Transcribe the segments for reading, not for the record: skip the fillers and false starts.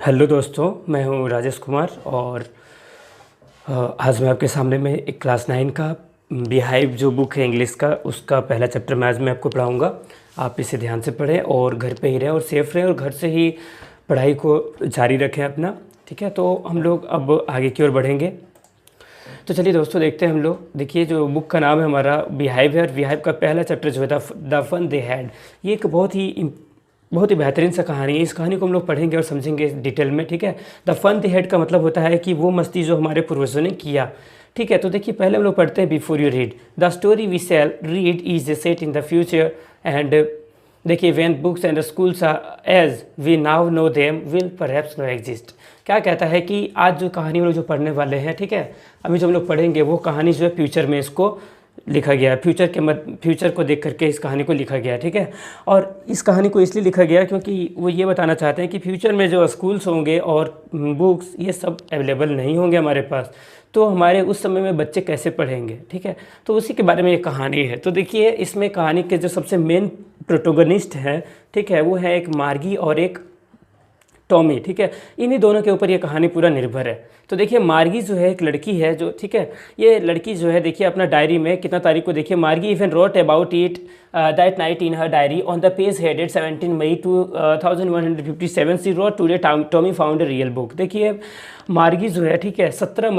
Hello दोस्तों, मैं हूं राजेश कुमार और आज मैं आपके सामने में एक क्लास 9 का बिहाइव जो बुक है इंग्लिश का, उसका पहला चैप्टर मैं आज मैं आपको पढ़ाऊंगा। आप इसे ध्यान से पढ़ें और घर पे ही रहें और सेफ़ रहें और घर से ही पढ़ाई को जारी रखें अपना। ठीक है, तो हम लोग अब आगे की ओर बढ़ेंगे। तो चलिए दोस्तों, देखते हैं हम लोग। देखिए, जो बुक का नाम है हमारा बिहाइव है और बिहाइव का पहला चैप्टर जो है द फन दे हैड, ये एक बहुत ही बेहतरीन सा कहानी है। इस कहानी को हम लोग पढ़ेंगे और समझेंगे डिटेल में। ठीक है, द फन दे हैड का मतलब होता है कि वो मस्ती जो हमारे पूर्वजों ने किया। ठीक है, तो देखिए पहले हम लोग पढ़ते हैं before you read. The story we shall read is set in the future and देखिए when books and schools as we now know them will perhaps no exist. क्या कहता है कि आज जो कहानी हम लोग जो पढ़ने वाले हैं, ठीक है, अभी जो हम लोग पढ़ेंगे वो कहानी जो है फ्यूचर में इसको लिखा गया है। फ्यूचर को देख करके इस कहानी को लिखा गया है। ठीक है, और इस कहानी को इसलिए लिखा गया क्योंकि वो ये बताना चाहते हैं कि फ्यूचर में जो स्कूल्स होंगे और बुक्स ये सब अवेलेबल नहीं होंगे हमारे पास, तो हमारे उस समय में बच्चे कैसे पढ़ेंगे। ठीक है, तो उसी के बारे में ये कहानी है। तो देखिए, इसमें कहानी के जो सबसे मेन प्रोटोगनिस्ट हैं, ठीक है, वो है एक मार्गी और एक टॉमी। ठीक है, इन्हीं दोनों के ऊपर ये कहानी पूरा निर्भर है। तो देखिए, मार्गी जो है एक लड़की है जो, ठीक है, ये लड़की जो है देखिए अपना डायरी में कितना तारीख को देखिए, Margie even wrote about it that night in her diary on the page headed 17 May 2157 she wrote today Tommy found a real book. देखिए मार्गी जो है, ठीक है, 17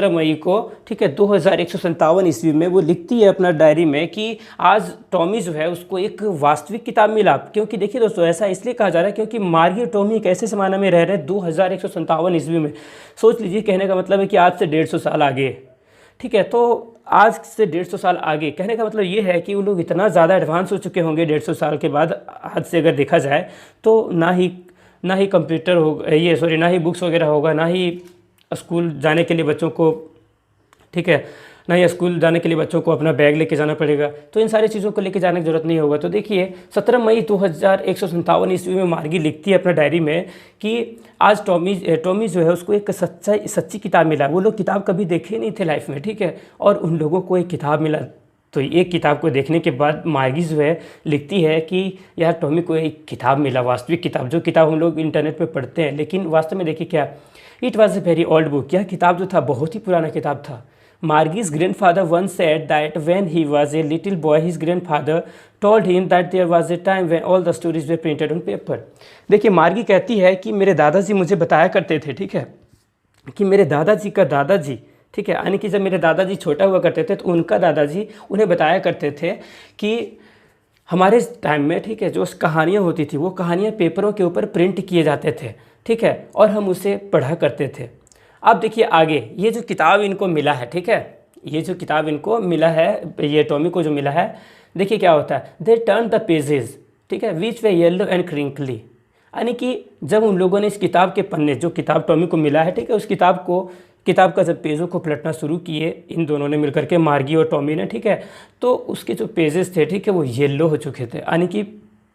मई को, ठीक है, 2157 ईस्वी में वो लिखती है अपना डायरी में कि आज टॉमी जो है उसको एक वास्तविक किताब मिला। क्योंकि देखिए दोस्तों, ऐसा इसलिए कहा जा रहा है क्योंकि मार्गी और टॉमी एक ऐसे ज़माने में रह रहे हैं 2157 ईस्वी में। सोच लीजिए, कहने का मतलब है कि आज से 150 साल आगे। ठीक है, तो आज से 150 साल आगे कहने का मतलब ये है कि वो लोग इतना ज़्यादा एडवांस हो चुके होंगे 150 साल के बाद। आज से अगर देखा जाए तो ना ही कंप्यूटर होगा, ना ही बुक्स वगैरह होगा, ना ही स्कूल जाने के लिए बच्चों को, ठीक है, ना ही स्कूल जाने के लिए बच्चों को अपना बैग लेके जाना पड़ेगा। तो इन सारी चीज़ों को लेके जाने की ज़रूरत नहीं होगा। तो देखिए 17 मई 2157 ईस्वी में मार्गी लिखती है अपना डायरी में कि आज टॉमी जो है उसको एक सच्ची किताब मिला। वो लोग किताब कभी देखे नहीं थे लाइफ में, ठीक है, और उन लोगों को एक किताब मिला। तो एक किताब को देखने के बाद मार्गी जो है लिखती है कि यार टॉमी को एक किताब मिला, वास्तविक किताब, जो किताब हम लोग इंटरनेट पे पढ़ते हैं, लेकिन वास्तव में देखिए क्या, it was a very old book. यह किताब जो था बहुत ही पुराना किताब था। Margie's grandfather once said that when he was a little boy, his grandfather told him that there was a time when all the stories were printed on paper. देखिए Margie कहती है कि मेरे दादाजी मुझे बताया करते थे, ठीक है, कि मेरे दादाजी का दादाजी, ठीक है, यानी कि जब मेरे दादाजी छोटा हुआ करते थे तो उनका दादाजी उन्हें बताया करते थे कि हमारे टाइम में, ठीक है, जो कहानियाँ होती थी वो कहानियाँ पेपरों के ऊपर प्रिंट किए जाते थे, ठीक है, और हम उसे पढ़ा करते थे। अब देखिए आगे, ये जो किताब इनको मिला है, ठीक है, ये जो किताब इनको मिला है, ये टॉमी को जो मिला है, देखिए क्या होता है, दे टर्न द पेजेस, ठीक है, विच वे येलो एंड क्रिंकली। यानी कि जब उन लोगों ने इस किताब के पन्ने, जो किताब टॉमी को मिला है, ठीक है, उस किताब का जब पेजों को पलटना शुरू किए इन दोनों ने मिलकर के, मार्गी और टॉमी ने, ठीक है, तो उसके जो पेजेस थे, ठीक है, वो येलो हो चुके थे, यानी कि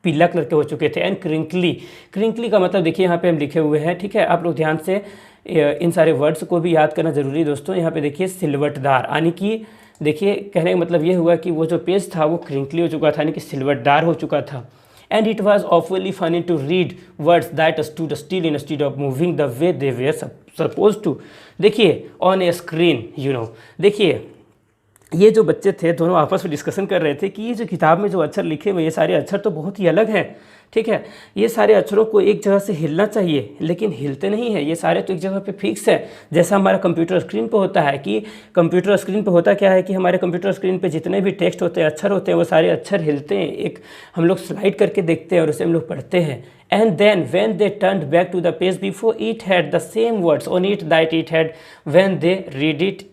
पीला कलर के हो चुके थे। एंड क्रिंकली का मतलब देखिए यहाँ पे हम लिखे हुए हैं, ठीक है, आप लोग ध्यान से इन सारे वर्ड्स को भी याद करना जरूरी है दोस्तों। यहाँ पे देखिए सिलवटदार, यानी कि देखिए कहने का मतलब ये हुआ कि वो जो पेज था वो क्रिंकली हो चुका था, यानी कि सिलवटदार हो चुका था। And it was awfully funny to read words that stood still instead of moving the way they were supposed to. देखिए ऑन ए स्क्रीन, देखिए ये जो बच्चे थे दोनों आपस में डिस्कशन कर रहे थे कि ये जो किताब में जो अक्षर लिखे हुए, ये सारे अक्षर तो बहुत ही अलग हैं, ठीक है, ये सारे अक्षरों को एक जगह से हिलना चाहिए लेकिन हिलते नहीं है, ये सारे तो एक जगह पे फिक्स है। जैसा हमारा कंप्यूटर स्क्रीन पे होता है कि कंप्यूटर स्क्रीन पे होता क्या है कि हमारे कंप्यूटर स्क्रीन पे जितने भी टेक्स्ट होते हैं, अक्षर होते हैं, वो सारे अक्षर हिलते हैं, एक हम लोग स्लाइड करके देखते हैं और उसे हम लोग पढ़ते हैं। And then when they turned back to the page before, it had the same words on it that it had when they read it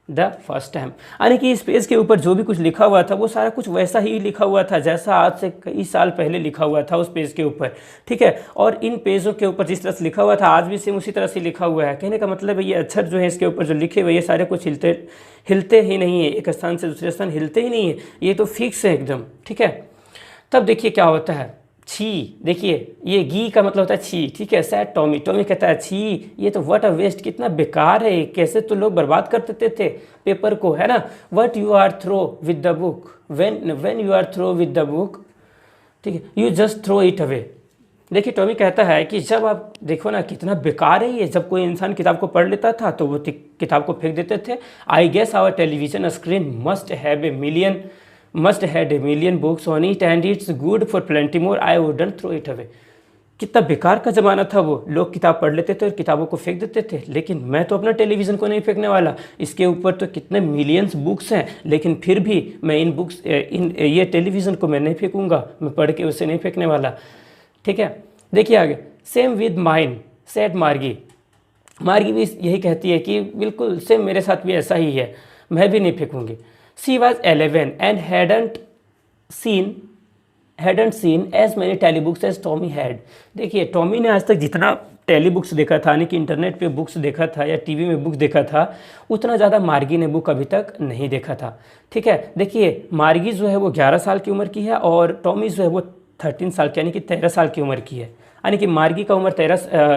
the first time. यानी कि इस पेज के ऊपर जो भी कुछ लिखा हुआ था वो सारा कुछ वैसा ही लिखा हुआ था जैसा आज से कई साल पहले लिखा हुआ था उस पेज के ऊपर, ठीक है, और इन पेजों के ऊपर जिस तरह से लिखा हुआ था आज भी सेम उसी तरह से लिखा हुआ है। कहने का मतलब है ये अक्षर जो है इसके ऊपर जो लिखे हुए ये सारे कुछ हिलते ही नहीं है, एक स्थान से दूसरे स्थान हिलते ही नहीं है, ये तो फिक्स है एकदम, ठीक है। तब देखिए क्या होता है, छी, देखिए ये गी का मतलब होता है छी, ठीक है, सैड टॉमी कहता है छी, ये तो व्हाट अ वेस्ट, कितना बेकार है, कैसे तो लोग बर्बाद कर देते थे पेपर को, है ना। What you are through with the book, when you are through with the book, ठीक है, you just throw it away. देखिए टॉमी कहता है कि जब आप देखो ना कितना बेकार है ये, जब कोई इंसान किताब को पढ़ लेता था तो वो किताब को फेंक देते थे। I guess our television screen must had a million books on it and it's good for plenty more, I wouldn't throw it away. कितना बेकार का ज़माना था वो, लोग किताब पढ़ लेते थे और किताबों को फेंक देते थे, लेकिन मैं तो अपना टेलीविज़न को नहीं फेंकने वाला, इसके ऊपर तो कितने मिलियंस बुक्स हैं, लेकिन फिर भी मैं ये टेलीविज़न को मैं नहीं फेंकूंगा, मैं पढ़ के उसे नहीं फेंकने वाला। ठीक है, देखिए आगे, सेम विद माइन सेड मार्गी। मार्गी भी यही कहती है कि बिल्कुल सेम मेरे साथ भी ऐसा ही है, मैं भी नहीं फेंकूंगी। She was 11 and hadn't seen as many telebooks as Tommy had. देखिए टॉमी ने आज तक जितना टेली बुक्स देखा था, यानी कि इंटरनेट पे बुक्स देखा था या टीवी में बुक्स देखा था, उतना ज़्यादा मार्गी ने बुक अभी तक नहीं देखा था। ठीक है, देखिए मार्गी जो है वो 11 साल की उम्र की है और टॉमी जो है वो 13 साल की यानी कि 13 साल की उम्र की है, यानी कि मार्गी का उम्र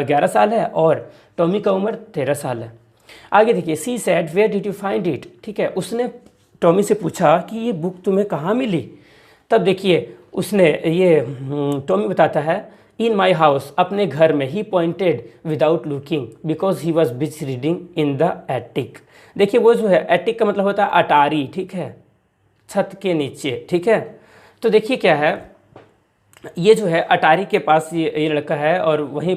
11 साल है और टॉमी का उम्र 13 साल है। आगे देखिए, she said where did you find it. ठीक है, उसने टॉमी से पूछा कि ये बुक तुम्हें कहाँ मिली। तब देखिए उसने ये टॉमी बताता है, इन माई हाउस, अपने घर में। He pointed without looking because he was busy reading in the attic. देखिए वो जो है एटिक का मतलब होता है अटारी, ठीक है, छत के नीचे। ठीक है, तो देखिए क्या है, ये जो है अटारी के पास ये लड़का है और वहीं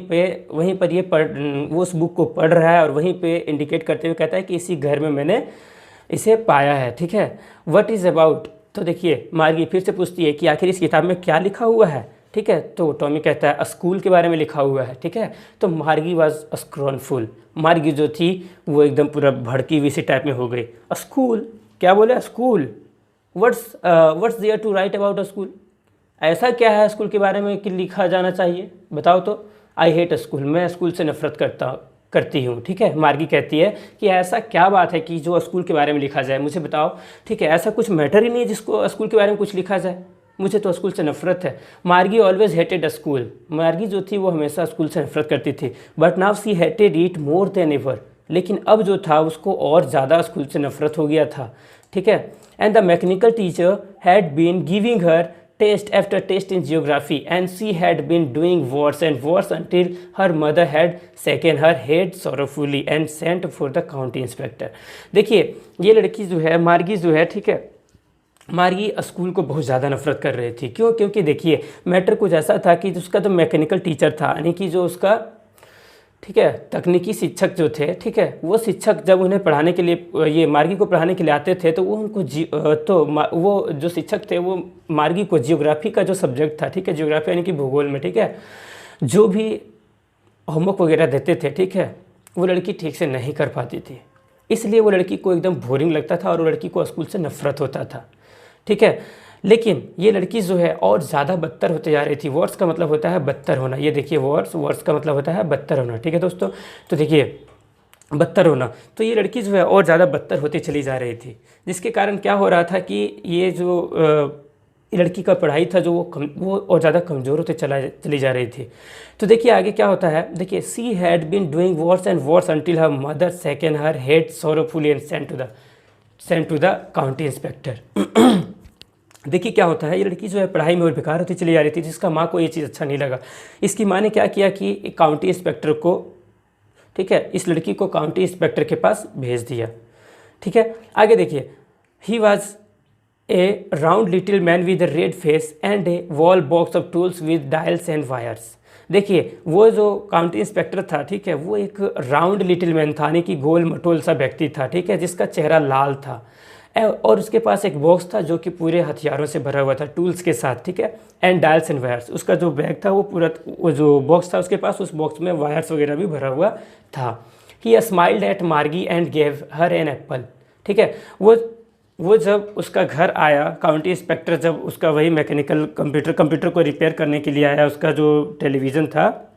पर ये वो उस बुक को पढ़ रहा है और वहीं पे इंडिकेट करते हुए कहता है कि इसी घर में मैंने इसे पाया है। ठीक है, व्हाट इज़ अबाउट। तो देखिए मार्गी फिर से पूछती है कि आखिर इस किताब में क्या लिखा हुआ है। ठीक है, तो टॉमी कहता है स्कूल के बारे में लिखा हुआ है। ठीक है, तो मार्गी वाज स्क्रॉनफुल। मार्गी जो थी वो एकदम पूरा भड़की हुई सी टाइप में हो गई। स्कूल क्या बोले, school, what's there to write about a school. ऐसा क्या है स्कूल के बारे में कि लिखा जाना चाहिए, बताओ तो। आई हेट स्कूल, मैं स्कूल से नफरत करती हूँ। ठीक है, मार्गी कहती है कि ऐसा क्या बात है कि जो स्कूल के बारे में लिखा जाए, मुझे बताओ। ठीक है, ऐसा कुछ मैटर ही नहीं है जिसको स्कूल के बारे में कुछ लिखा जाए, मुझे तो स्कूल से नफरत है। मार्गी ऑलवेज हेटेड स्कूल। मार्गी जो थी वो हमेशा स्कूल से नफरत करती थी। But now see hated it more than ever. लेकिन अब जो था उसको और ज़्यादा स्कूल से नफरत हो गया था। ठीक है, and the mechanical teacher had been giving her test after test in geography and she had been doing worse and worse until her mother had shaken her head sorrowfully and sent for the county inspector। देखिए ये लड़की जो है मार्गी जो है, ठीक है, मार्गी स्कूल को बहुत ज़्यादा नफरत कर रही थी। क्यों? क्योंकि देखिए मैटर कुछ ऐसा था कि उसका तो मैकेनिकल टीचर था, यानी कि जो उसका, ठीक है, तकनीकी शिक्षक जो थे, ठीक है, वो शिक्षक जब उन्हें पढ़ाने के लिए, ये मार्गी को पढ़ाने के लिए आते थे तो वो उनको वो जो शिक्षक थे वो मार्गी को जियोग्राफी का जो सब्जेक्ट था, ठीक है, जियोग्राफी यानी कि भूगोल में, ठीक है, जो भी होमवर्क वगैरह देते थे, ठीक है, वो लड़की ठीक से नहीं कर पाती थी। इसलिए वो लड़की को एकदम बोरिंग लगता था और वो लड़की को स्कूल से नफरत होता था। ठीक है, लेकिन ये लड़की जो है और ज़्यादा बदतर होते जा रही थी। वर्स का मतलब होता है बदतर होना। ये देखिए वर्स का मतलब होता है बदतर होना। ठीक है दोस्तों, तो देखिए बदतर होना, तो ये लड़की जो है और ज़्यादा बदतर होती चली जा रही थी, जिसके कारण क्या हो रहा था कि ये जो लड़की का पढ़ाई था जो वो और ज़्यादा कमज़ोर होते चली जा रही थी। तो देखिए आगे क्या होता है, देखिए she had been doing worse and worse until her mother second her head sorrowfully and sent to the county inspector. देखिए क्या होता है, ये लड़की जो है पढ़ाई में और बेकार होती चली जा रही थी, जिसका माँ को ये चीज़ अच्छा नहीं लगा। इसकी माँ ने क्या किया कि काउंटी इंस्पेक्टर को, ठीक है, इस लड़की को काउंटी इंस्पेक्टर के पास भेज दिया। ठीक है, आगे देखिए, he was A round little man with a red face and A wall box of tools with dials and wires. देखिए वो जो काउंटी इंस्पेक्टर था, ठीक है, वो एक राउंड लिटिल मैन था, यानी कि गोल मटोल सा व्यक्ति था, ठीक है, जिसका चेहरा लाल था और उसके पास एक बॉक्स था जो कि पूरे हथियारों से भरा हुआ था, टूल्स के साथ, ठीक है, एंड डायल्स एंड वायर्स। उसका जो बैग था वो जो बॉक्स था उसके पास, उस बॉक्स में वायर्स वगैरह भी भरा हुआ था। He smiled at Margie and gave her an apple. ठीक है, वो जब उसका घर आया, काउंटी इंस्पेक्टर जब उसका वही मैकेनिकल कंप्यूटर को रिपेयर करने के लिए आया, उसका जो टेलीविज़न था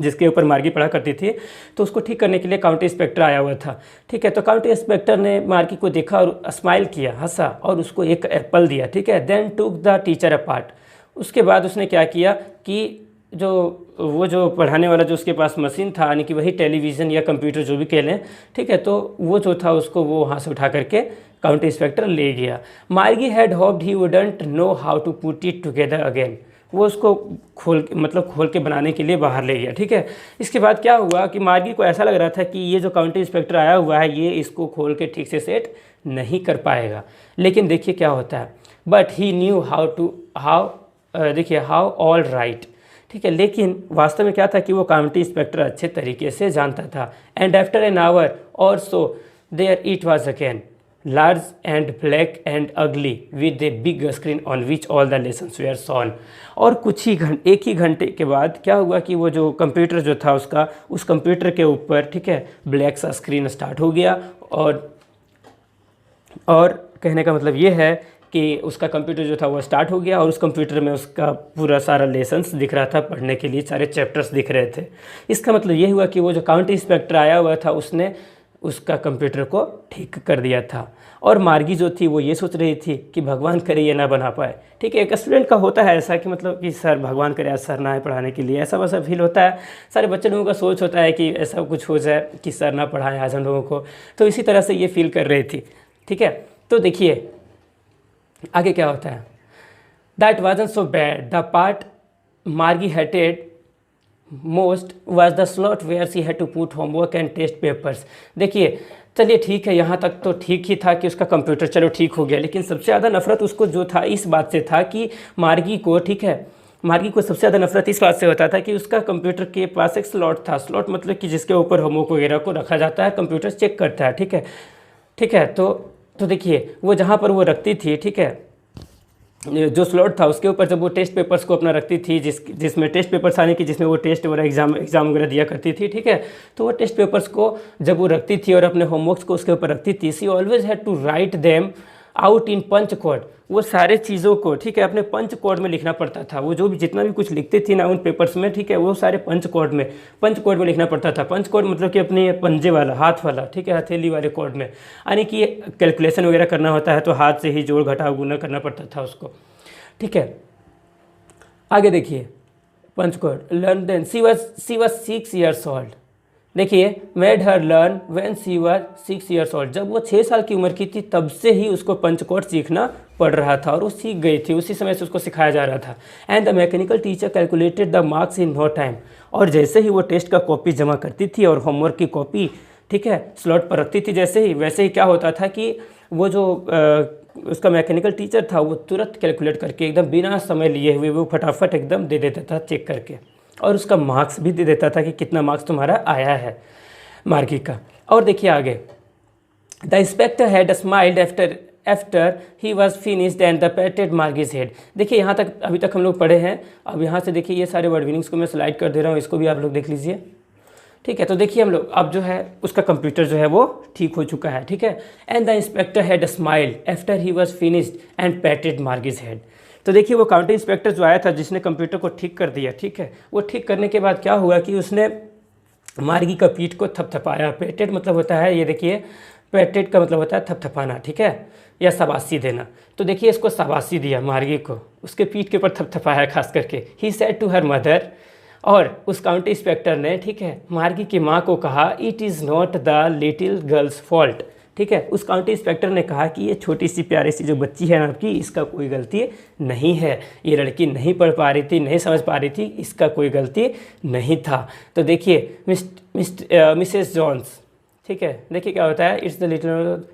जिसके ऊपर मार्गी पढ़ा करती थी, तो उसको ठीक करने के लिए काउंटी इंस्पेक्टर आया हुआ था। ठीक है, तो काउंटी इंस्पेक्टर ने मार्गी को देखा और स्माइल किया, हंसा और उसको एक एप्पल दिया। ठीक है, then took the teacher apart. उसके बाद उसने क्या किया कि वो जो पढ़ाने वाला जो उसके पास मशीन था, यानी कि वही टेलीविज़न या कंप्यूटर जो भी कह लें, ठीक है, तो वो जो था उसको वो वहाँ से उठा करके काउंटी इंस्पेक्टर ले गया। Margie had hoped he wouldn't know how to put it together again. वो उसको खोल के बनाने के लिए बाहर ले गया, ठीक है। इसके बाद क्या हुआ कि मार्गी को ऐसा लग रहा था कि ये जो काउंटी इंस्पेक्टर आया हुआ है ये इसको खोल के ठीक से सेट नहीं कर पाएगा, लेकिन देखिए क्या होता है, but he knew how all right, ठीक है। लेकिन वास्तव में क्या था कि वो काउंटी इंस्पेक्टर अच्छे तरीके से जानता था। And after an hour or so there it was again large and black and ugly with a big screen on which all the lessons were shown. और एक ही घंटे के बाद क्या हुआ कि वो जो कंप्यूटर जो था उस कंप्यूटर के ऊपर, ठीक है, ब्लैक सा स्क्रीन स्टार्ट हो गया। और कहने का मतलब ये है कि उसका कंप्यूटर जो था वो स्टार्ट हो गया और उस कंप्यूटर में उसका पूरा सारा लेसन्स दिख रहा था, पढ़ने के लिए सारे चैप्टर्स दिख रहे थे। इसका मतलब ये हुआ कि वो जो काउंटी इंस्पेक्टर आया हुआ था उसने उसका कंप्यूटर को ठीक कर दिया था। और मार्गी जो थी वो ये सोच रही थी कि भगवान करे ये ना बना पाए, ठीक है। एक स्टूडेंट का होता है ऐसा कि मतलब कि सर भगवान करे आज सर ना आए पढ़ाने के लिए, ऐसा वैसा फील होता है। सारे बच्चे लोगों का सोच होता है कि ऐसा कुछ हो जाए कि सर ना पढ़ाएं आज हम लोगों को, तो इसी तरह से ये फील कर रही थी, ठीक है। तो देखिए आगे क्या होता है, that wasn't so bad, the part Margie hated most was the slot where she had to put homework and test papers. देखिए चलिए ठीक है, यहाँ तक तो ठीक ही था कि उसका कंप्यूटर चलो ठीक हो गया, लेकिन सबसे ज़्यादा नफरत उसको जो था इस बात से था कि मार्गी को, ठीक है, मार्गी को सबसे ज़्यादा नफरत इस बात से होता था कि उसका कंप्यूटर के पास एक स्लॉट था। स्लॉट मतलब कि जिसके ऊपर होमवर्क वगैरह को रखा जाता है, कंप्यूटर चेक करता है, ठीक है, ठीक है। तो देखिए वो जहाँ पर वो रखती थी, ठीक है, जो स्लॉट था उसके ऊपर जब वो टेस्ट पेपर्स को अपना रखती थी, जिसमें टेस्ट पेपर्स आने की, जिसमें वो टेस्ट वगैरह एग्ज़ाम वगैरह दिया करती थी, ठीक है। तो वो टेस्ट पेपर्स को जब वो रखती थी और अपने होमवर्क्स को उसके ऊपर रखती थी, she always had to write them out in punch code. वो सारे चीज़ों को, ठीक है, अपने पंच कोड में लिखना पड़ता था। वो जो भी जितना भी कुछ लिखती थी ना उन पेपर्स में, ठीक है, वो सारे पंच कोड में लिखना पड़ता था। पंच कोड मतलब कि अपने पंजे वाला, हाथ वाला, ठीक है, हथेली वाले कोड में, यानी कि कैलकुलेशन वगैरह करना होता है तो हाथ से ही जोड़ घटाव गुना करना पड़ता था उसको, ठीक है। आगे देखिए punch code, learn then she was 6 years old। देखिए made her learn when she was 6 years old। जब वो 6 साल की उम्र की थी तब से ही उसको पंच कोड सीखना पड़ रहा था और वो सीख गई थी, उसी समय से उसको सिखाया जा रहा था। And the mechanical teacher calculated the marks in no time. और जैसे ही वो टेस्ट का कॉपी जमा करती थी और होमवर्क की कॉपी, ठीक है, स्लॉट पर रखती थी, वैसे ही क्या होता था कि वो जो उसका मैकेनिकल टीचर था वो तुरंत कैलकुलेट करके एकदम बिना समय लिए हुए वो फटाफट एकदम दे देता था चेक करके, और उसका मार्क्स भी दे देता था कि कितना मार्क्स तुम्हारा आया है मार्गी का। और देखिए आगे, the inspector had smiled after he was finished and the patted Margie's head. देखिए यहाँ तक अभी तक हम लोग पढ़े हैं। अब यहाँ से देखिए ये सारे वर्ड मीनिंग्स को मैं स्लाइड कर दे रहा हूँ, इसको भी आप लोग देख लीजिए, ठीक है। तो देखिए हम लोग अब जो है उसका कंप्यूटर जो है वो ठीक हो चुका है, ठीक है। And the inspector had smiled after he was finished and patted Margie's head. तो देखिए वो काउंटी इंस्पेक्टर जो आया था जिसने कंप्यूटर को ठीक कर दिया, ठीक है, वो ठीक करने के बाद क्या हुआ कि उसने मार्गी का पीठ को थपथपाया। पैटेड मतलब होता है, ये देखिए पैटेड का मतलब होता है थपथपाना, ठीक है, या शाबाशी देना। तो देखिए इसको शाबाशी दिया मार्गी को, उसके पीठ के ऊपर थपथपाया खास करके। He said to her mother, और उस काउंटी इंस्पेक्टर ने, ठीक है, मार्गी की माँ को कहा, it is not the little girls fault. ठीक है, उस काउंटी इंस्पेक्टर ने कहा कि ये छोटी सी प्यारी सी जो बच्ची है आपकी, इसका कोई गलती नहीं है, ये लड़की नहीं पढ़ पा रही थी, नहीं समझ पा रही थी, इसका कोई गलती नहीं था। तो देखिए मिसेस जॉन्स, ठीक है, देखिए क्या होता है, it's the little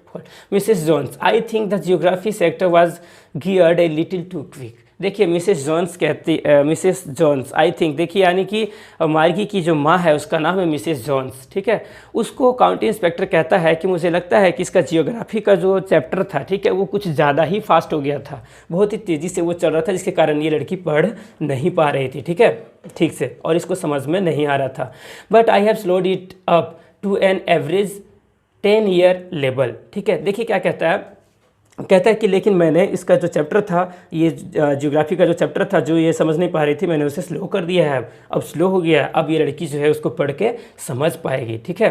Mrs Jones, I think the geography sector was geared a little too quick. देखिए मिसेस जॉन्स कहती, मिसेस जॉन्स आई थिंक, देखिए यानी कि मार्गी की जो माँ है उसका नाम है मिसेस जॉन्स, ठीक है। उसको काउंटी इंस्पेक्टर कहता है कि मुझे लगता है कि इसका जियोग्राफी का जो चैप्टर था, ठीक है, वो कुछ ज़्यादा ही फास्ट हो गया था, बहुत ही तेज़ी से वो चल रहा था, जिसके कारण ये लड़की पढ़ नहीं पा रही थी, ठीक है, ठीक से, और इसको समझ में नहीं आ रहा था। But I have slowed it up to an average 10 year level. ठीक है, देखिए क्या कहता है कि लेकिन मैंने इसका जो चैप्टर था, ये ज्योग्राफी का जो चैप्टर था, जो ये समझ नहीं पा रही थी, मैंने उसे स्लो कर दिया है, अब स्लो हो गया है, अब ये लड़की जो है उसको पढ़ के समझ पाएगी। ठीक है,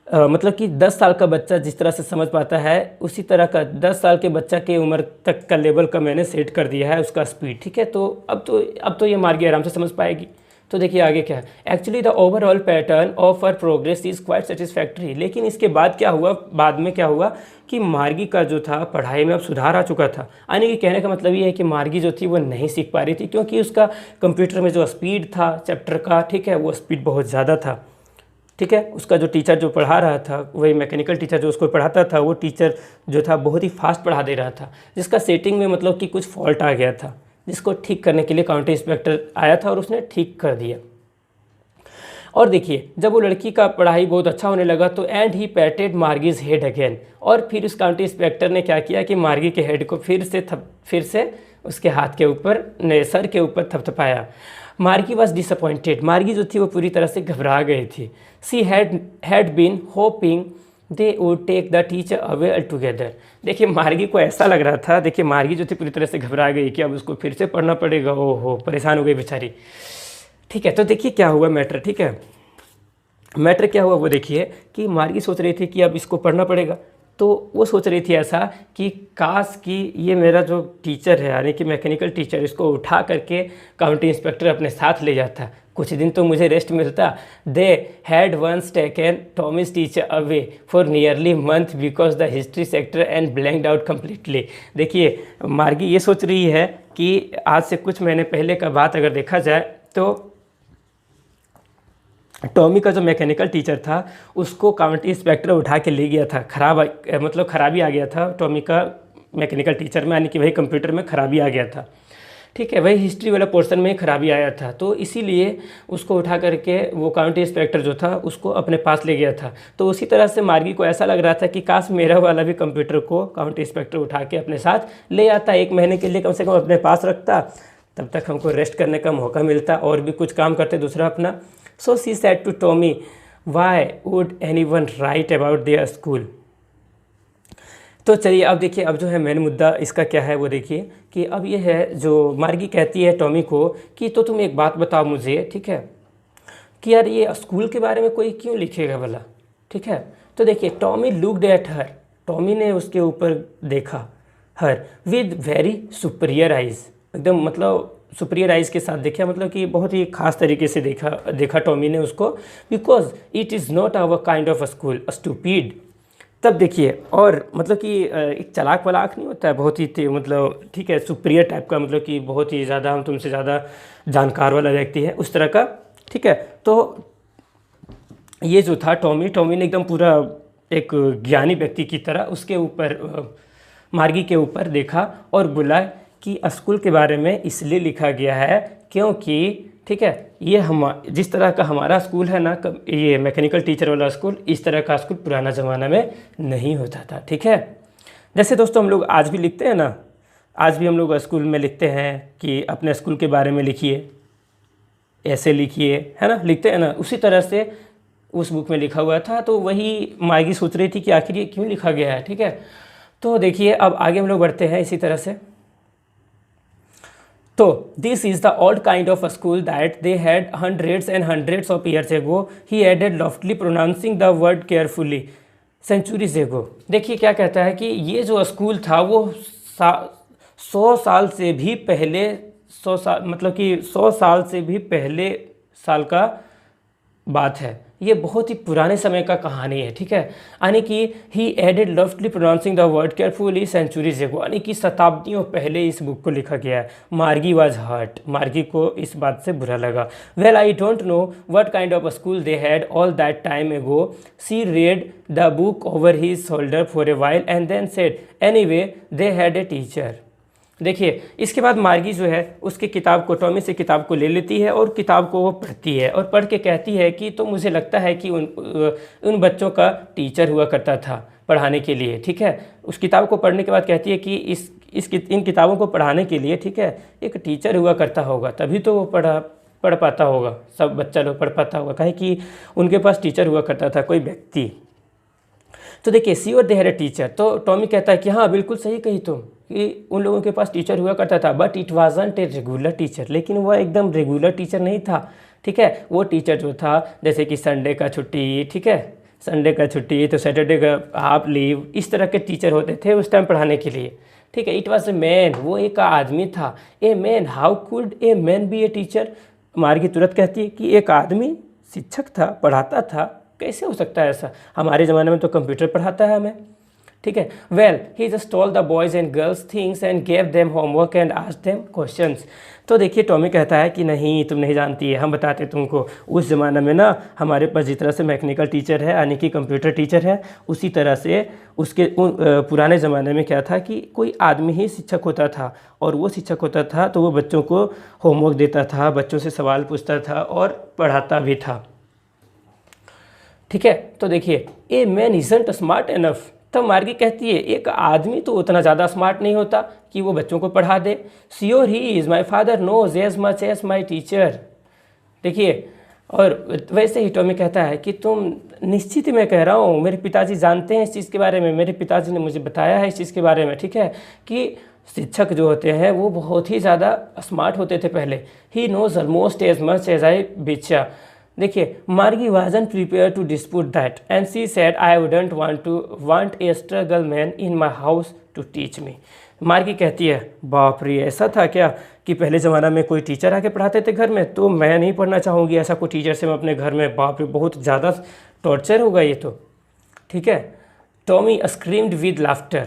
मतलब कि 10 साल का बच्चा जिस तरह से समझ पाता है, उसी तरह का 10 साल के बच्चा के उम्र तक का लेवल का मैंने सेट कर दिया है उसका स्पीड। ठीक है, तो अब तो ये मार्गी आराम से समझ पाएगी। तो देखिए आगे क्या है, actually the overall pattern of our progress is quite satisfactory. लेकिन इसके बाद क्या हुआ, बाद में क्या हुआ कि मार्गी का जो था पढ़ाई में अब सुधार आ चुका था। यानी कि कहने का मतलब ये है कि मार्गी जो थी वो नहीं सीख पा रही थी, क्योंकि उसका कंप्यूटर में जो स्पीड था चैप्टर का, ठीक है, वो स्पीड बहुत ज़्यादा था। ठीक है, उसका जो टीचर जो पढ़ा रहा था, वही मैकेनिकल टीचर जो उसको पढ़ाता था, वो टीचर जो था बहुत ही फास्ट पढ़ा दे रहा था, जिसका सेटिंग में मतलब कि कुछ फॉल्ट आ गया था, जिसको ठीक करने के लिए काउंटी इंस्पेक्टर आया था और उसने ठीक कर दिया। और देखिए जब वो लड़की का पढ़ाई बहुत अच्छा होने लगा तो and he patted Margie's head again, और फिर उस काउंटी इंस्पेक्टर ने क्या किया कि मार्गी के हेड को फिर से उसके हाथ के ऊपर, सर के ऊपर थपथपाया। मार्गी वॉज डिसअपॉइंटेड, मार्गी जो थी वो पूरी तरह से घबरा गई थी। She had been hoping they would take the teacher away altogether. देखिए मार्गी को ऐसा लग रहा था, देखिए मार्गी जो थी पूरी तरह से घबरा गई कि अब उसको फिर से पढ़ना पड़ेगा। ओहो, परेशान हो गई बेचारी। ठीक है, तो देखिए क्या हुआ मैटर, ठीक है, मैटर क्या हुआ वो देखिए कि मार्गी सोच रही थी कि अब इसको पढ़ना पड़ेगा, तो वो सोच रही थी ऐसा कि काश कि ये मेरा जो टीचर है, यानी कि मैकेनिकल टीचर, इसको उठा करके काउंटी इंस्पेक्टर अपने साथ ले जाता, कुछ दिन तो मुझे रेस्ट मिलता। They had once taken Tommy's teacher away for nearly month because the history sector and blanked out completely. देखिए मार्गी ये सोच रही है कि आज से कुछ महीने पहले का बात अगर देखा जाए तो टॉमी का जो मैकेनिकल टीचर था उसको काउंटी इंस्पेक्टर उठा के ले गया था, खराबी आ गया था टॉमी का मैकेनिकल टीचर में, यानी कि वही कंप्यूटर में खराबी आ गया था। ठीक है, वही हिस्ट्री वाला पोर्शन में खराबी आया था, तो इसीलिए उसको उठा करके वो काउंटी इंस्पेक्टर जो था उसको अपने पास ले गया था। तो उसी तरह से मार्गी को ऐसा लग रहा था कि काश मेरा वाला भी कंप्यूटर को काउंटी इंस्पेक्टर उठा के अपने साथ ले आता, 1 महीने के लिए कम से कम अपने पास रखता, तब तक हमको रेस्ट करने का मौका मिलता और भी कुछ काम करते दूसरा अपना। So she said to Tommy, why would anyone write about their school? तो चलिए अब देखिए, अब जो है मेन मुद्दा इसका क्या है वो देखिए कि अब ये है जो मार्गी कहती है टॉमी को कि तो तुम एक बात बताओ मुझे, ठीक है, कि यार ये स्कूल के बारे में कोई क्यों लिखेगा भला। ठीक है, तो देखिए Tommy looked at her, Tommy ने उसके ऊपर देखा, her with very superior eyes, एकदम मतलब सुपीरियर आइज़ के साथ देखा, मतलब कि बहुत ही खास तरीके से देखा टॉमी ने उसको। Because it is not our kind of a school, stupid. तब देखिए, और मतलब कि एक चालाक वलाक नहीं होता है, बहुत ही मतलब ठीक है सुपीरियर टाइप का, मतलब कि बहुत ही ज़्यादा हम तुमसे ज़्यादा जानकार वाला व्यक्ति है, उस तरह का। ठीक है, तो ये जो था टॉमी ने एकदम पूरा एक ज्ञानी व्यक्ति की तरह उसके ऊपर, मार्गी के ऊपर देखा और बोला कि स्कूल के बारे में इसलिए लिखा गया है क्योंकि, ठीक है, ये जिस तरह का हमारा स्कूल है ना, ये मैकेनिकल टीचर वाला स्कूल, इस तरह का स्कूल पुराना ज़माना में नहीं होता था। ठीक है, जैसे दोस्तों हम लोग आज भी लिखते हैं ना, आज भी हम लोग स्कूल में लिखते हैं कि अपने स्कूल के बारे में लिखिए, ऐसे लिखिए, है ना, लिखते हैं ना, उसी तरह से उस बुक में लिखा हुआ था। तो वही मार्गी सोच रही थी कि आखिर ये क्यों लिखा गया है। ठीक है, तो देखिए अब आगे हम लोग बढ़ते हैं इसी तरह से। तो this is the old kind of a school that they had hundreds and hundreds of years ago, he added loftily pronouncing the word carefully, centuries ago। देखिए क्या कहता है कि ये जो स्कूल था वो 100 साल से भी पहले, 100 साल मतलब कि 100 साल से भी पहले साल का बात है, ये बहुत ही पुराने समय का कहानी है। ठीक है, यानी कि he added lovely pronouncing the word carefully centuries ago, यानी कि शताब्दियों पहले इस बुक को लिखा गया है। मार्गी वाज हर्ट, मार्गी को इस बात से बुरा लगा। Well I don't know what kind of school they had all that time ago, she read the book over his shoulder for a while and then said anyway they had a teacher. देखिए इसके बाद मार्गी जो है उसकी किताब को, Tommy से किताब को ले लेती है और किताब को वो पढ़ती है और पढ़ के कहती है कि तो मुझे लगता है कि उन बच्चों का टीचर हुआ करता था पढ़ाने के लिए। ठीक है, उस किताब को पढ़ने के बाद कहती है कि इन किताबों को पढ़ाने के लिए, ठीक है, एक टीचर हुआ करता होगा, तभी तो वो पढ़ पाता होगा, सब बच्चा लोग पढ़ पाता होगा, कहीं कि उनके पास टीचर हुआ करता था कोई व्यक्ति। तो देखिए sure they had a teacher, तो टॉमी कहता है कि हाँ बिल्कुल सही कही तुम कि उन लोगों के पास टीचर हुआ करता था, but it wasn't a regular teacher, लेकिन वह एकदम रेगुलर टीचर नहीं था। ठीक है, वो टीचर जो था जैसे कि संडे का छुट्टी, ठीक है, संडे का छुट्टी तो सैटरडे का हाफ लीव, इस तरह के टीचर होते थे उस टाइम पढ़ाने के लिए। ठीक है, इट वाज ए मैन, वो एक आदमी था। A man, how could a man B a teacher, मार्गी तुरंत कहती है कि एक आदमी शिक्षक था, पढ़ाता था, कैसे हो सकता है ऐसा? हमारे ज़माने में तो कंप्यूटर पढ़ाता है हमें। ठीक है, well he just told the boys and girls things and gave them homework and asked them questions. तो देखिए टॉमी कहता है कि नहीं, तुम नहीं जानती है, हम बताते तुमको। उस ज़माने में ना हमारे पास जिस तरह से मैकेनिकल टीचर है यानी कि कंप्यूटर टीचर है, उसी तरह से उसके पुराने ज़माने में क्या था कि कोई आदमी ही शिक्षक होता था, और वो शिक्षक होता था तो वो बच्चों को होमवर्क देता था, बच्चों से सवाल पूछता था और पढ़ाता भी था। ठीक है, तो देखिए a man isn't smart enough. तब मार्गी कहती है एक आदमी तो उतना ज़्यादा स्मार्ट नहीं होता कि वो बच्चों को पढ़ा दे। Sure he is, my father knows as much as my teacher. देखिए, और वैसे ही टॉमी कहता है कि तुम निश्चित ही मैं कह रहा हूँ, मेरे पिताजी जानते हैं इस चीज़ के बारे में, मेरे पिताजी ने मुझे बताया है इस चीज़ के बारे में। ठीक है, कि शिक्षक जो होते हैं वो बहुत ही ज़्यादा स्मार्ट होते थे पहले। He knows almost as much as I बिचा। देखिए, Margie wasn't prepared to dispute that and she said I wouldn't want a struggle man in my house to teach me. Margie कहती है बाप रे, ऐसा था क्या कि पहले ज़माना में कोई टीचर आके पढ़ाते थे घर में, तो मैं नहीं पढ़ना चाहूँगी ऐसा कोई टीचर से मैं अपने घर में। बाप रे, बहुत ज़्यादा टॉर्चर होगा ये तो। ठीक है, टॉमी स्क्रीम्ड विद लाफ्टर।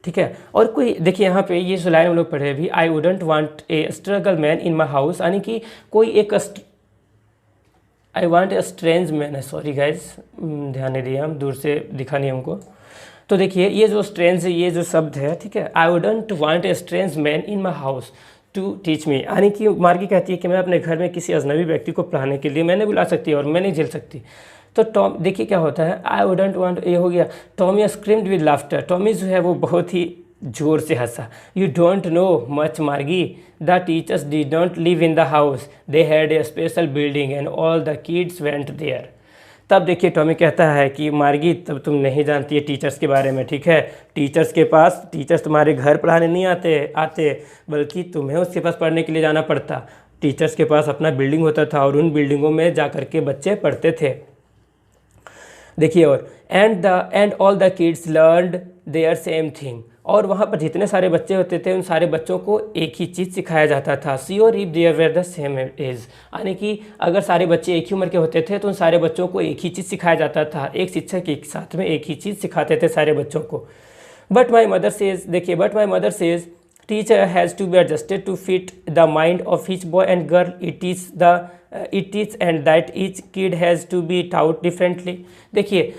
ठीक है, और कोई देखिए यहाँ पे ये जो लाइन हम लोग पढ़े अभी, आई wouldn't want a struggle man in my house, यानी कि कोई एक I want a strange man है। सॉरी गाइज, ध्यान नहीं दिया, हम दूर से दिखा नहीं हमको। तो देखिए ये जो स्ट्रेंज, ये जो शब्द है, ठीक है, I wouldn't want a strange man in my house to teach me, यानी कि मार्गी कहती है कि मैं अपने घर में किसी अजनबी व्यक्ति को पढ़ाने के लिए मैं नहीं बुला सकती और मैं नहीं झेल सकती। तो टॉम, देखिए क्या होता है, आई वुडंट वांट, ये हो गया Tommy screamed with laughter. Tommy जो है वो बहुत ही जोर से हंसा। You don't know much Margie, the teachers did not live in the house, they had a special building and all the kids went there. तब देखिए टॉमी कहता है कि मार्गी, तब तुम नहीं जानती है टीचर्स के बारे में। ठीक है, टीचर्स तुम्हारे घर पढ़ाने नहीं आते बल्कि तुम्हें उसके पास पढ़ने के लिए जाना पड़ता। टीचर्स के पास अपना बिल्डिंग होता था और उन बिल्डिंगों में जा कर के बच्चे पढ़ते थे। देखिए, और and all the kids learned their same thing, और वहाँ पर जितने सारे बच्चे होते थे उन सारे बच्चों को एक ही चीज़ सिखाया जाता था। Sure if there were the same age, यानी कि अगर सारे बच्चे एक ही उम्र के होते थे तो उन सारे बच्चों को एक ही चीज़ सिखाया जाता था। एक शिक्षक एक साथ में एक ही चीज़ सिखाते थे सारे बच्चों को। बट माई मदर सेज, देखिए, but my mother says teacher has to be adjusted to fit the mind of each boy and girl, it is and that each kid has to be taught differently. देखिए,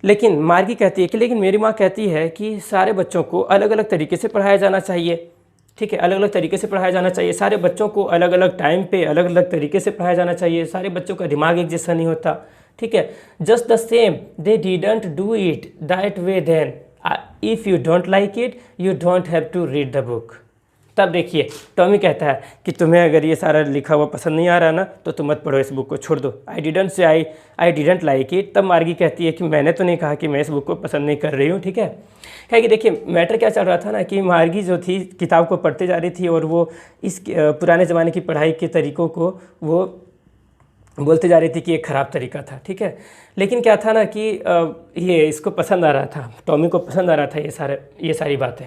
लेकिन मार्गी कहती है कि लेकिन मेरी माँ कहती है कि सारे बच्चों को अलग अलग तरीके से पढ़ाया जाना चाहिए। ठीक है, अलग अलग तरीके से पढ़ाया जाना चाहिए, सारे बच्चों को अलग अलग टाइम पे अलग अलग तरीके से पढ़ाया जाना चाहिए। सारे बच्चों का दिमाग एक जैसा नहीं होता। ठीक है, just the same they didn't do it that way then, if you don't like it you don't have to read the book. तब देखिए टॉमी कहता है कि तुम्हें अगर ये सारा लिखा हुआ पसंद नहीं आ रहा ना तो तुम मत पढ़ो, इस बुक को छोड़ दो। I didn't like it. तब मार्गी कहती है कि मैंने तो नहीं कहा कि मैं इस बुक को पसंद नहीं कर रही हूँ। ठीक है कि देखिए मैटर क्या चल रहा था ना कि मार्गी जो थी किताब को पढ़ते जा रही थी और वो इस पुराने ज़माने की पढ़ाई के तरीक़ों को वो बोलते जा रही थी कि एक ख़राब तरीका था। ठीक है, लेकिन क्या था ना कि ये इसको पसंद आ रहा था, टॉमी को पसंद आ रहा था ये सारी बातें।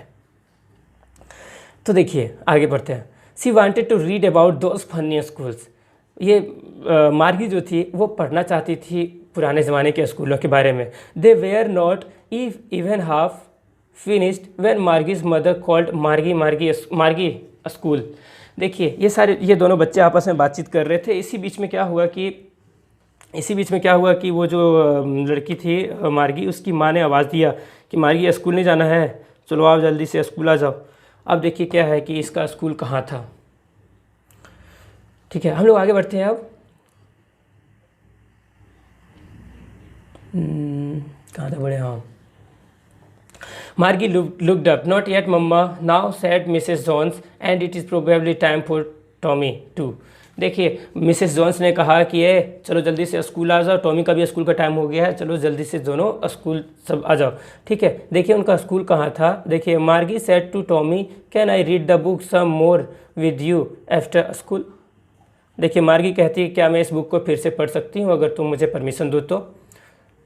तो देखिए आगे बढ़ते हैं। She wanted to read about those funny schools. ये मार्गी जो थी वो पढ़ना चाहती थी पुराने ज़माने के स्कूलों के बारे में। They were not even half finished when Margie's mother called Margie school. देखिए ये दोनों बच्चे आपस में बातचीत कर रहे थे। इसी बीच में क्या हुआ कि वो जो लड़की थी मार्गी, उसकी माँ ने आवाज़ दिया कि मार्गी स्कूल नहीं जाना है, चलो आप जल्दी से स्कूल आ जाओ। अब देखिए क्या है कि इसका स्कूल कहाँ था। ठीक है, हम लोग आगे बढ़ते हैं अब। कहाँ था बड़े, हाँ। Margie looked up, not yet mamma, now said Mrs Jones, and it is probably time for Tommy to. देखिए मिसेस जॉन्स ने कहा कि चलो जल्दी से स्कूल आ जाओ, टॉमी का भी स्कूल का टाइम हो गया है, चलो जल्दी से दोनों स्कूल सब आ जाओ। ठीक है, देखिए उनका स्कूल कहाँ था। देखिए Margie said to Tommy, can I read the book some more with you after school. देखिए मार्गी कहती है क्या मैं इस बुक को फिर से पढ़ सकती हूँ अगर तुम मुझे परमिशन दो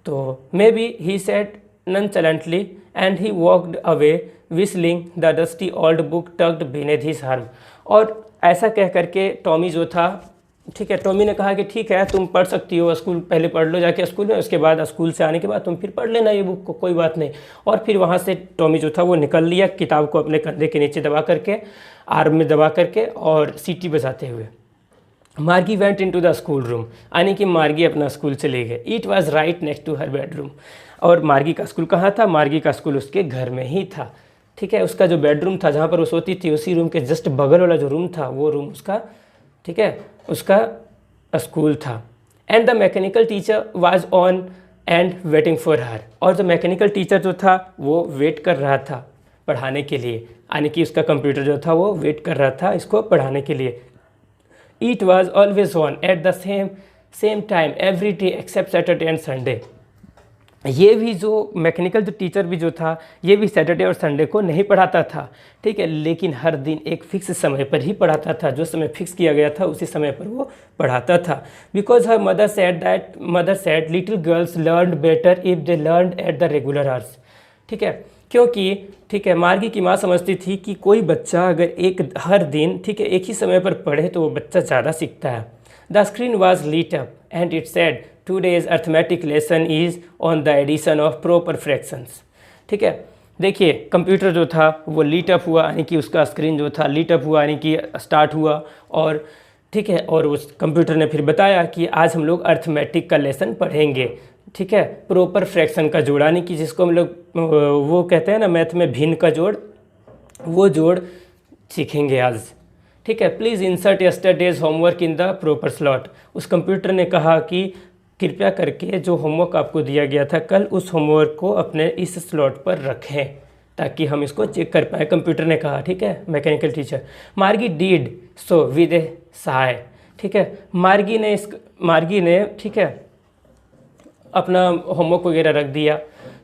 तो may be he said nonchalantly and he walked away whistling the dusty old book tucked beneath his arm। और ऐसा कह करके टॉमी जो था, ठीक है, टॉमी ने कहा कि ठीक है तुम पढ़ सकती हो, स्कूल पहले पढ़ लो जाके स्कूल में, उसके बाद स्कूल से आने के बाद तुम फिर पढ़ लेना ये बुक को, कोई बात नहीं। और फिर वहाँ से टॉमी जो था वो निकल लिया, किताब को अपने कंधे के नीचे दबा करके, आर्म में दबा करके और सीटी बजाते हुए। Margie went into the school room, यानी कि मार्गी अपना स्कूल चले गए। It was right next to her bedroom. और मार्गी का स्कूल कहाँ था? मार्गी का स्कूल उसके घर में ही था, ठीक है। उसका जो बेडरूम था जहाँ पर वो सोती थी, उसी रूम के जस्ट बगल वाला जो रूम था वो रूम उसका, ठीक है, उसका स्कूल था। And the mechanical teacher was on and waiting for her. और जो मैकेनिकल टीचर जो था वो वेट कर रहा था पढ़ाने के लिए, यानी कि उसका कंप्यूटर जो था वो वेट कर रहा था इसको पढ़ाने के लिए। It was always on at the same time every day except Saturday and Sunday। ये भी जो मैकेनिकल जो टीचर भी जो था, ये भी सैटरडे और संडे को नहीं पढ़ाता था, ठीक है, लेकिन हर दिन एक फिक्स समय पर ही पढ़ाता था। जो समय फिक्स किया गया था उसी समय पर वो पढ़ाता था। Because her mother said little girls learn better if they learn at the regular hours, ठीक है, क्योंकि, ठीक है, मार्गी की माँ समझती थी कि कोई बच्चा अगर हर दिन, ठीक है, एक ही समय पर पढ़े तो वो बच्चा ज़्यादा सीखता है। The screen was lit up and it said today's arithmetic lesson is on the addition of proper fractions, ठीक है। देखिए कंप्यूटर जो था वो लीट अप हुआ, यानी कि उसका स्क्रीन जो था लीट अप हुआ, यानी कि स्टार्ट हुआ, और ठीक है, और उस कंप्यूटर ने फिर बताया कि आज हम लोग अर्थमेटिक का लेसन पढ़ेंगे, ठीक है, प्रॉपर फ्रैक्शन का जोड़, यानी कि जिसको हम लोग वो कहते हैं ना मैथ में भिन्न का जोड़, वो जोड़ सीखेंगे आज, ठीक है। Please insert yesterday's homework in the proper slot. उस कंप्यूटर ने कहा कि कृपया करके जो होमवर्क आपको दिया गया था कल, उस होमवर्क को अपने इस स्लॉट पर रखें ताकि हम इसको चेक कर पाएँ, कंप्यूटर ने कहा, ठीक है, मैकेनिकल टीचर। मार्गी डीड सो विद ए साय, ठीक है, मार्गी ने, ठीक है, अपना होमवर्क वगैरह रख दिया।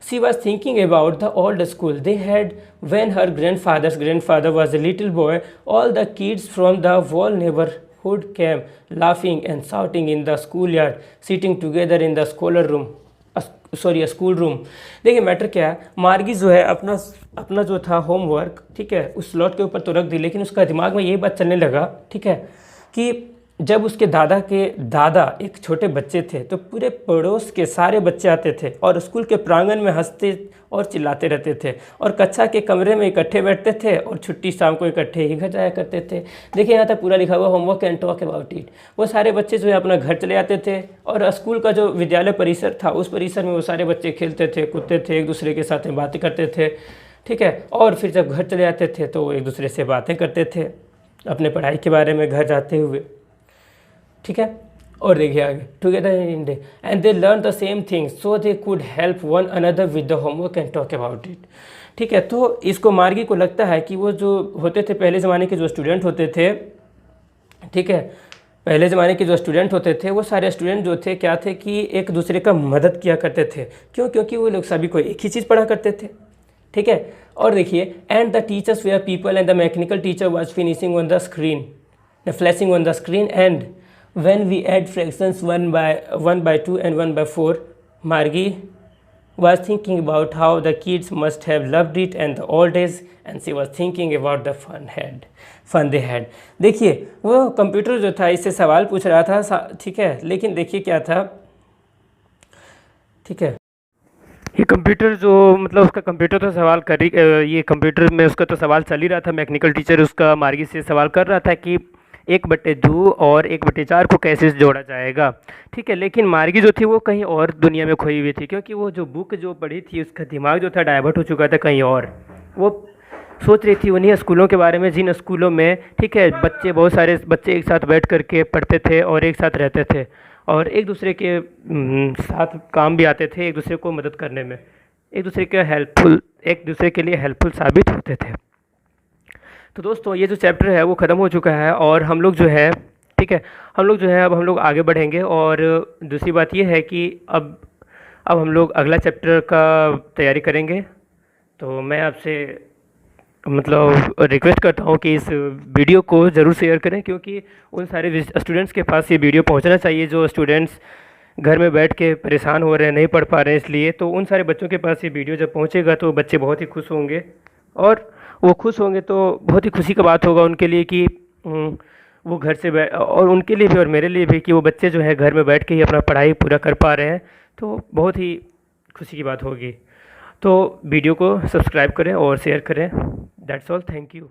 She was thinking about the old school they had when her grandfather was a little boy. All the kids from the wall neighbourhood came laughing and shouting in the school yard, sitting together in the school room. देखिए matter क्या है, मार्गी जो है अपना जो था homework, ठीक है, उस स्लॉट के ऊपर तो रख दी, लेकिन उसका दिमाग में यही बात चलने लगा, ठीक है, कि जब उसके दादा एक छोटे बच्चे थे तो पूरे पड़ोस के सारे बच्चे आते थे और स्कूल के प्रांगण में हंसते और चिल्लाते रहते थे, और कक्षा के कमरे में इकट्ठे बैठते थे, और छुट्टी शाम को इकट्ठे ही घर जाया करते थे। देखिए यहाँ तक पूरा लिखा हुआ homework and talk about it. वो सारे बच्चे जो है अपना घर चले जाते थे, और स्कूल का जो विद्यालय परिसर था उस परिसर में वो सारे बच्चे खेलते थे, कूदते थे, एक दूसरे के साथ बातें करते थे, ठीक है। और फिर जब घर चले जाते थे तो वो एक दूसरे से बातें करते थे अपने पढ़ाई के बारे में घर जाते हुए, ठीक है। और देखिए आगे, together in day and they learn the same thing so they could help one another with the homework and talk about it, ठीक है। तो इसको मार्गी को लगता है कि वो जो होते थे पहले ज़माने के जो स्टूडेंट होते थे, ठीक है, पहले ज़माने के जो स्टूडेंट होते थे वो सारे स्टूडेंट जो थे क्या थे कि एक दूसरे का मदद किया करते थे। क्यों? क्योंकि वो लोग सभी को एक ही चीज़ पढ़ा करते थे, ठीक है। और देखिए, and the teachers were people and the mechanical teacher was finishing on the screen, flashing on the screen, and when we add fractions 1 by 2 and 1 by 4, Margie was thinking about how the kids must have loved it and the old days, and she was thinking about the fun they had। देखिए वो computer जो था इससे सवाल पूछ रहा था, ठीक है, लेकिन देखिए क्या था, ठीक है, ये कंप्यूटर जो मतलब उसका कंप्यूटर तो सवाल कर रही, ये कंप्यूटर में उसका तो सवाल चल ही रहा था। मैकेनिकल टीचर उसका मार्गी से सवाल कर रहा था कि 1/2 और 1/4 को कैसे जोड़ा जाएगा, ठीक है। लेकिन मार्गी जो थी वो कहीं और दुनिया में खोई हुई थी, क्योंकि वो जो बुक जो पढ़ी थी उसका दिमाग जो था डाइवर्ट हो चुका था कहीं और। वो सोच रही थी उन्हीं स्कूलों के बारे में जिन स्कूलों में, ठीक है, बहुत सारे बच्चे एक साथ बैठ करके पढ़ते थे और एक साथ रहते थे और एक दूसरे के साथ काम भी आते थे, एक दूसरे को मदद करने में, एक दूसरे के लिए हेल्पफुल साबित होते थे। तो दोस्तों ये जो चैप्टर है वो ख़त्म हो चुका है, और हम लोग जो है, ठीक है, अब हम लोग आगे बढ़ेंगे। और दूसरी बात ये है कि अब हम लोग अगला चैप्टर का तैयारी करेंगे। तो मैं आपसे मतलब रिक्वेस्ट करता हूँ कि इस वीडियो को ज़रूर शेयर करें, क्योंकि उन सारे स्टूडेंट्स के पास ये वीडियो पहुँचना चाहिए जो स्टूडेंट्स घर में बैठ के परेशान हो रहे हैं, नहीं पढ़ पा रहे हैं। इसलिए तो उन सारे बच्चों के पास ये वीडियो जब पहुँचेगा तो बच्चे बहुत ही खुश होंगे, और वो खुश होंगे तो बहुत ही खुशी का बात होगा उनके लिए कि वो घर से और उनके लिए भी और मेरे लिए भी कि वो बच्चे जो है घर में बैठ के ही अपना पढ़ाई पूरा कर पा रहे हैं, तो बहुत ही खुशी की बात होगी। तो वीडियो को सब्सक्राइब करें और शेयर करें। That's all, thank you.